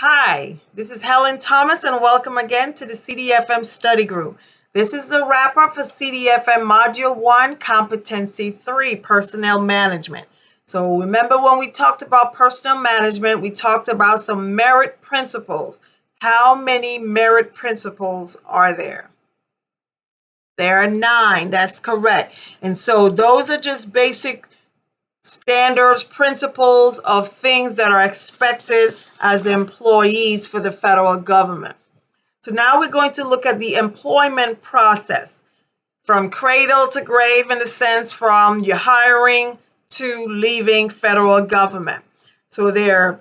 Hi, this is Helen Thomas and welcome again to the CDFM study group. This is the wrap-up for CDFM Module 1, Competency 3, Personnel Management. So remember when we talked about personnel management, we talked about some merit principles. How many merit principles are there? There are 9, that's correct. And so those are just basic standards, principles of things that are expected as employees for the federal government. So now we're going to look at the employment process from cradle to grave, in a sense, from your hiring to leaving federal government. So there are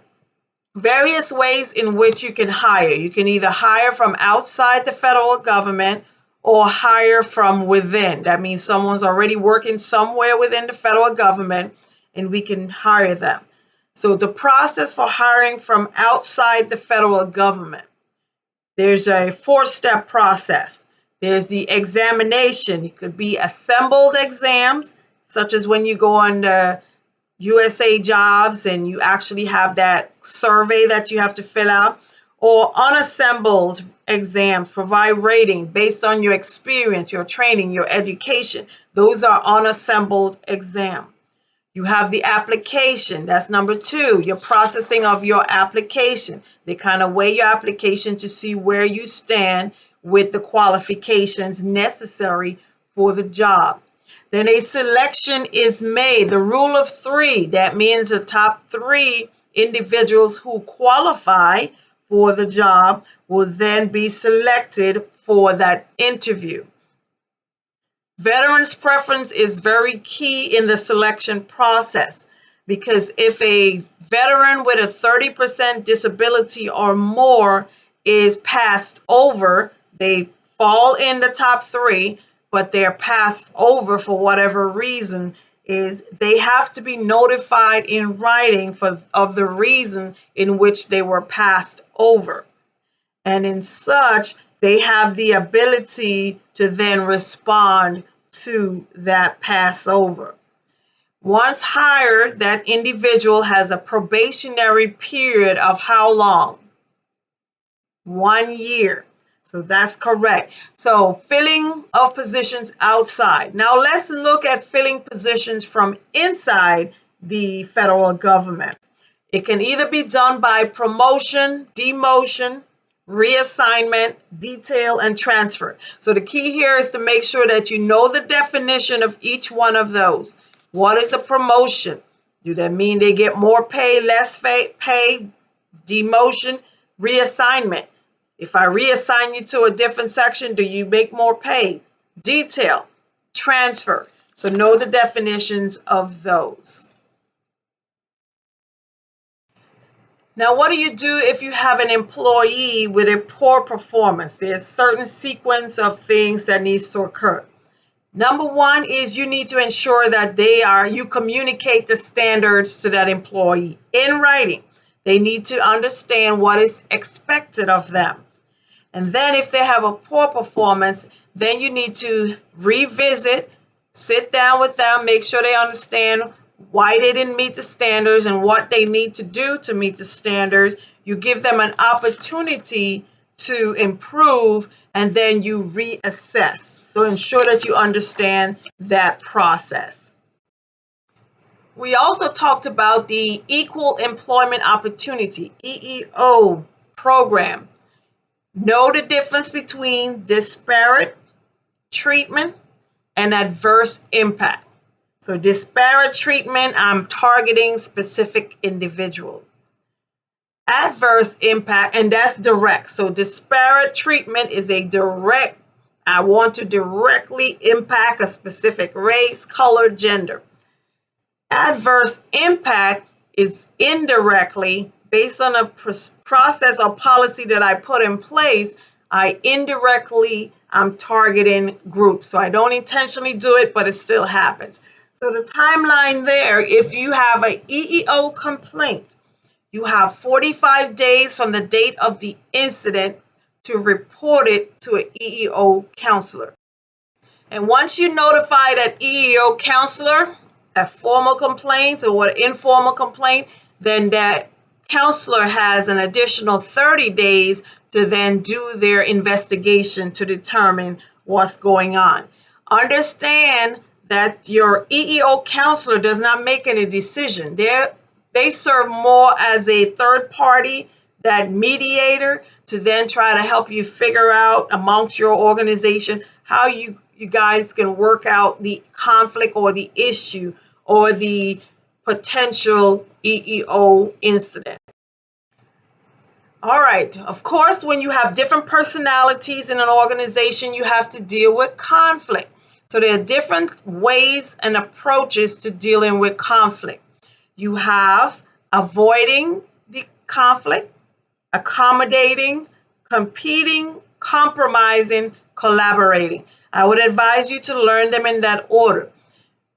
various ways in which you can hire. You can either hire from outside the federal government or hire from within. That means someone's already working somewhere within the federal government and we can hire them. So the process for hiring from outside the federal government, there's a 4-step process. There's the examination. It could be assembled exams, such as when you go on the USA Jobs and you actually have that survey that you have to fill out, or unassembled exams, provide rating based on your experience, your training, your education. Those are unassembled exams. You have the application. That's number 2, your processing of your application. They kind of weigh your application to see where you stand with the qualifications necessary for the job. Then a selection is made, the rule of 3. That means the top 3 individuals who qualify for the job will then be selected for that interview. Veterans' preference is very key in the selection process because if a veteran with a 30% disability or more is passed over, they fall in the top 3, but they're passed over for whatever reason, is they have to be notified in writing of the reason in which they were passed over. And in such, they have the ability to then respond to that passover. Once hired, that individual has a probationary period of how long? 1 year. So that's correct. So filling of positions outside. Now let's look at filling positions from inside the federal government. It can either be done by promotion, demotion, reassignment, detail, and transfer. So the key here is to make sure that you know the definition of each one of those. What is a promotion? Do that mean they get more pay, less pay, demotion, reassignment? If I reassign you to a different section, do you make more pay? Detail, transfer. So know the definitions of those. Now, what do you do if you have an employee with a poor performance? There's a certain sequence of things that needs to occur. Number 1 is you need to ensure that you communicate the standards to that employee in writing. They need to understand what is expected of them. And then if they have a poor performance, then you need to revisit, sit down with them, make sure they understand why they didn't meet the standards and what they need to do to meet the standards. You give them an opportunity to improve, and then you reassess. So ensure that you understand that process. We also talked about the Equal Employment Opportunity, EEO program. Know the difference between disparate treatment and adverse impact. So disparate treatment, I'm targeting specific individuals. Adverse impact, and that's direct. So disparate treatment is a direct, I want to directly impact a specific race, color, gender. Adverse impact is indirectly based on a process or policy that I put in place. I'm targeting groups. So I don't intentionally do it, but it still happens. So the timeline there, if you have an EEO complaint, you have 45 days from the date of the incident to report it to an EEO counselor. And once you notify that EEO counselor, a formal complaint or an informal complaint, then that counselor has an additional 30 days to then do their investigation to determine what's going on. Understand that your EEO counselor does not make any decision. They serve more as a third party, that mediator, to then try to help you figure out amongst your organization how you guys can work out the conflict or the issue or the potential EEO incident. All right, of course, when you have different personalities in an organization, you have to deal with conflict. So there are different ways and approaches to dealing with conflict. You have avoiding the conflict, accommodating, competing, compromising, collaborating. I would advise you to learn them in that order.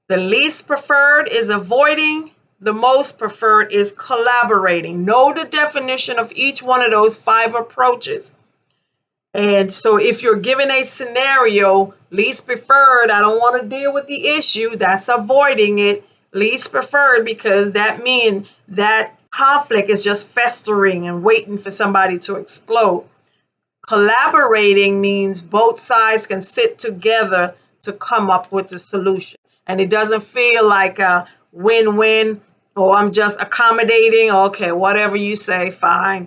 The least preferred is avoiding. The most preferred is collaborating. Know the definition of each one of those 5 approaches. And so if you're given a scenario, least preferred, I don't want to deal with the issue, that's avoiding it. Least preferred, because that means that conflict is just festering and waiting for somebody to explode. Collaborating means both sides can sit together to come up with a solution. And it doesn't feel like a win-win, or I'm just accommodating. Okay, whatever you say, fine.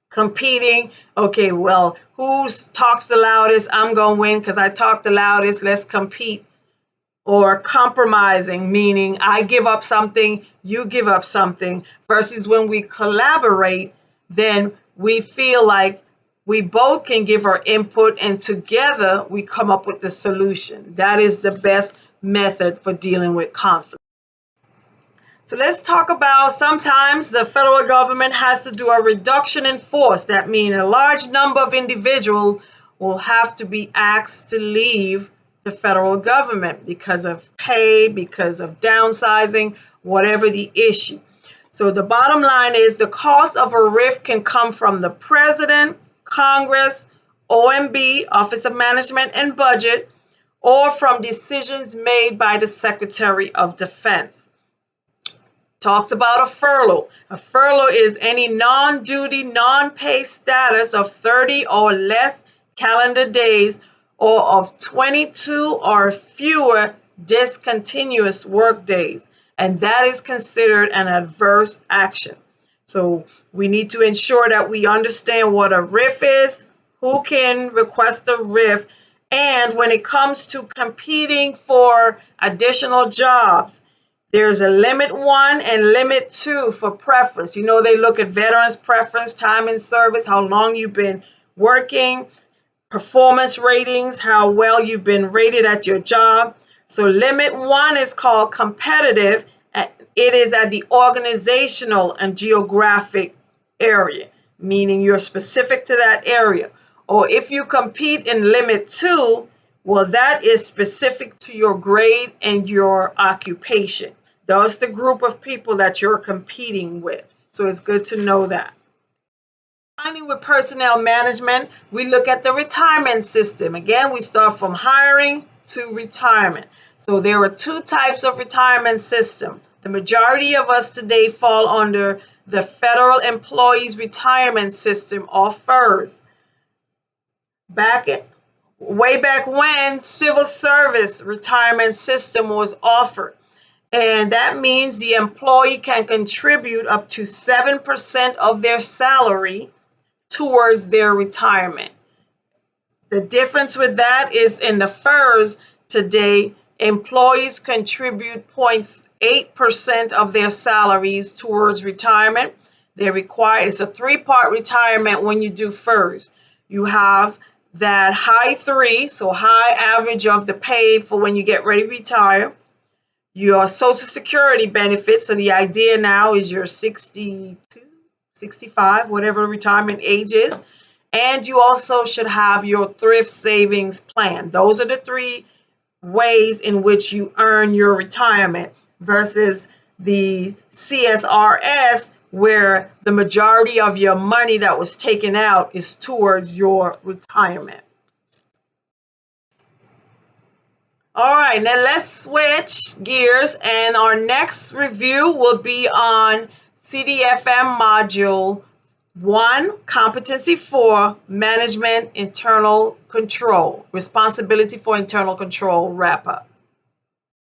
Competing. Okay, well, who talks the loudest? I'm going to win because I talk the loudest. Let's compete. Or compromising, meaning I give up something, you give up something, versus when we collaborate, then we feel like we both can give our input and together we come up with the solution. That is the best method for dealing with conflict. So let's talk about sometimes the federal government has to do a reduction in force. That means a large number of individuals will have to be asked to leave the federal government because of pay, because of downsizing, whatever the issue. So the bottom line is the cost of a RIF can come from the President, Congress, OMB, Office of Management and Budget, or from decisions made by the Secretary of Defense. Talks about a furlough. A furlough is any non-duty, non-pay status of 30 or less calendar days or of 22 or fewer discontinuous work days, and that is considered an adverse action. So we need to ensure that we understand what a RIF is, who can request a RIF, and when it comes to competing for additional jobs, there's a limit 1 and limit 2 for preference. You know, they look at veterans preference, time in service, how long you've been working, performance ratings, how well you've been rated at your job. So limit 1 is called competitive. It is at the organizational and geographic area, meaning you're specific to that area. Or if you compete in limit 2, well, that is specific to your grade and your occupation. That's the group of people that you're competing with. So it's good to know that. Finally, with personnel management, we look at the retirement system. Again, we start from hiring to retirement. So there are 2 types of retirement system. The majority of us today fall under the Federal Employees Retirement System, or FERS. Way back when, civil service retirement system was offered. And that means the employee can contribute up to 7% of their salary towards their retirement. The difference with that is in the FERS today, employees contribute 0.8% of their salaries towards retirement. It's a 3-part retirement when you do FERS. You have that high 3, so high average of the pay for when you get ready to retire. Your Social Security benefits, so the idea now is you're 62, 65, whatever the retirement age is. And you also should have your thrift savings plan. Those are the 3 ways in which you earn your retirement versus the CSRS, where the majority of your money that was taken out is towards your retirement. All right, now let's switch gears, and our next review will be on CDFM Module 1, Competency 4, Management Internal Control, Responsibility for Internal Control wrap-up.